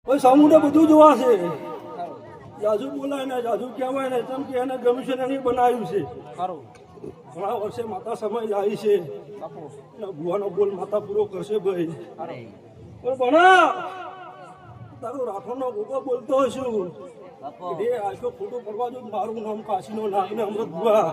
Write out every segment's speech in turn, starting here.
કોઈ સામુંડે બધું જોવા છે. જાજુ બોલાય ને જાજુ કહેવાય ને જેમ કે એને ગમ્યું છે ને એને બનાવ્યું છે. ઘણા વર્ષે માતા સમય આવી છે. ભુવાનો બોલ માતા પૂરો કરશે ભાઈ. પણ ભણા તારો રાઠોડનો ગોગો બોલતો છું. એ આખો ખોટું પડવા જો મારું નામ કાશીનો નાગને અમૃત ભુવા.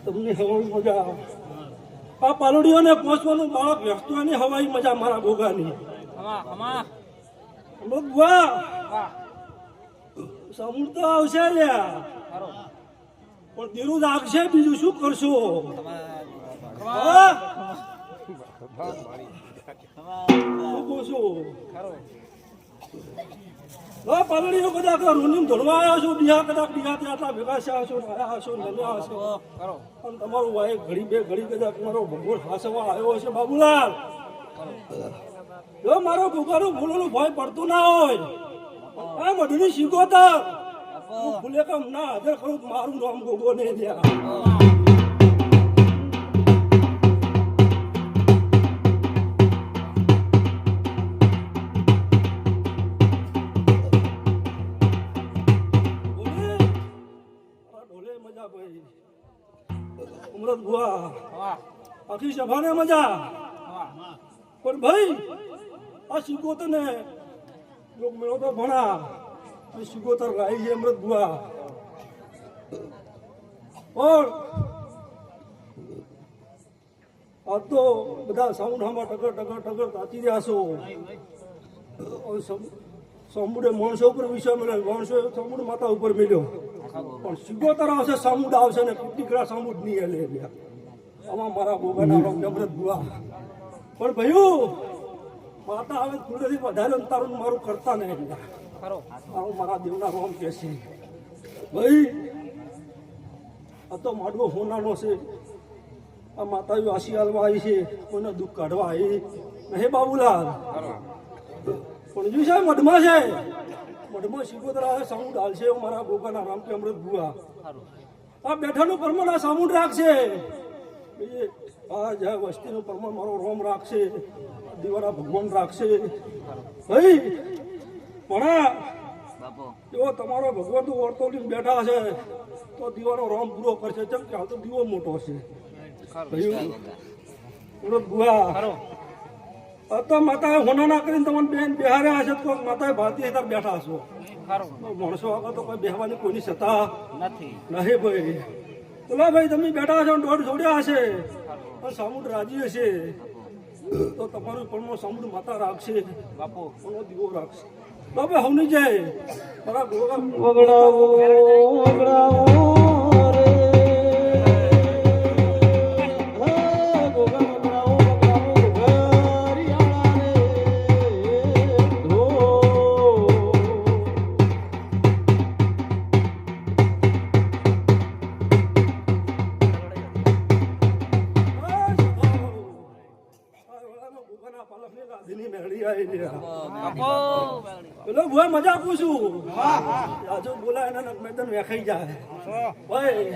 તમને હવાઈ મજા આ પાલોડીઓને પહોંચવાનું બાળક વ્યસ્તોની હવાઈ મજા મારા ગોગાની. સમૂહ તો આવશે લ્યા પણ દીરું રાખશે બીજું શું કરશો? પાલડીઓ કદાચ રૂની ધોળવા આવ્યા છો, બીજા કદાચ બીજા આટલા ભેગા છે છો, આવ્યા છો, નમ્યા હશો. પણ તમારું વાય ઘડી બે ઘડી કદાચ મારો ભગવાન હાસવા આવ્યો હશે બાબુલાલ. જો મારો ભૂખાનું ભૂલોનું ભય પડતું ના હોય આ મઢની શીખો તો ભૂલે કામ ના હાજર કરું મારું નામ ગોગો નહીં ત્યાં. અમૃત ભુવા આખી સભાને મજા. પણ ભાઈ આ શીખોતર ને લોક મેળો તો ભણા શીખોતર ગાય છે અમૃત ભુવા. પણ આ તો બધા સાઉન્ડમાં ટગર ટગર ટગર તાચી રહ્યા છો. સમુડે માણસો ઉપર વિષય મળે, માણસો સમુડ માતા ઉપર મળ્યો. પણ શીખોતર આવશે સામુદ આવશે ને કેટલીકડા સામુદ નહીં લે આમાં મારા ગોગાના અમૃત ભુવા. પણ ભાઈ માતા આવે કુદરતી વધારે તારું મારું કરતા નહીં. આવું મારા દેવના રોમ કે છે ભાઈ આ તો માડવો હોનાનો છે. આ માતાઓ આશીર્વાદમાં આવી છે, કોઈને દુઃખ કાઢવા આવી નહીં બાબુલાલ. પણ જો સાહેબ મઢમાં છે, મઢમાં શીખોતર આવે સામુદ હાલશે મારા ગોગાના રામ કે અમૃત ભુવા. આ બેઠાનું પ્રમાણ આ સામુદ રાખશે. આ જય વસ્તીનું પ્રમાણ મારો રોમ રાખશે, દિવારા ભગવાન રાખશે. ભાઈ પણ જો તમારો ભગવાન તો ઓરતો લઈને બેઠા છે તો દીવાનો રોમ પૂરો કરશે. જેમ કે હાલ તો દીવો મોટો છે ભાઈ. તો માતા હોનાના કરીને તમને બેન બિહાર્યા હશે તો માતા ભારતીય બેઠા છો. માણસો આગળ તો કોઈ બેહવાની કોઈની સત્તા નથી ભાઈ. બોલો ભાઈ તમે બેઠા છો દોઢ છોડ્યા હશે પણ સામુદ રાજી હશે તો તમારું પણ સામુદ માતા રાખશે, બાપો પણ દીવો રાખશે. બાપે હવની જાય મારા ગોગા વગડાવો વગડાવો પેલો ભુવા મજા પૂછું આજુ બોલાય ને મેદાન વેખાઈ જાય ભાઈ.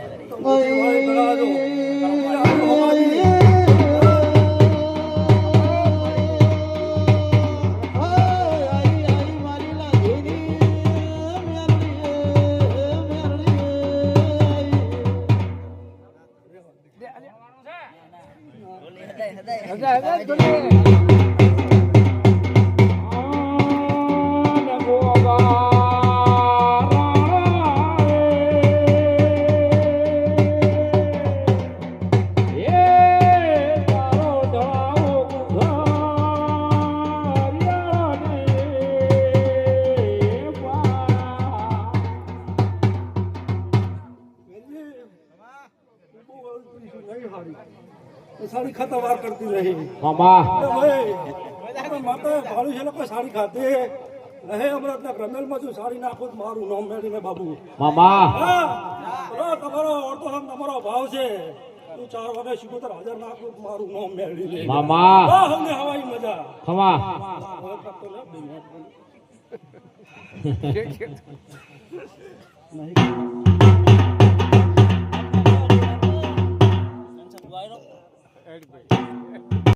સાડી ખાતા વાર કરતી રહી મામા. માતા ભાડું છે લોકો સાડી ખાતે હે અમૃતના રમેલમાં જો સારી નાખું તો મારું નામ મેળવીને બાબુ મામા હા તમારો અડધો તમારો ભાવ છે તું 4 વાગે 70,000 નાખું તો મારું નામ મેળવીને મામા વાહ અમને હવાઈ મજા ખમા નહીં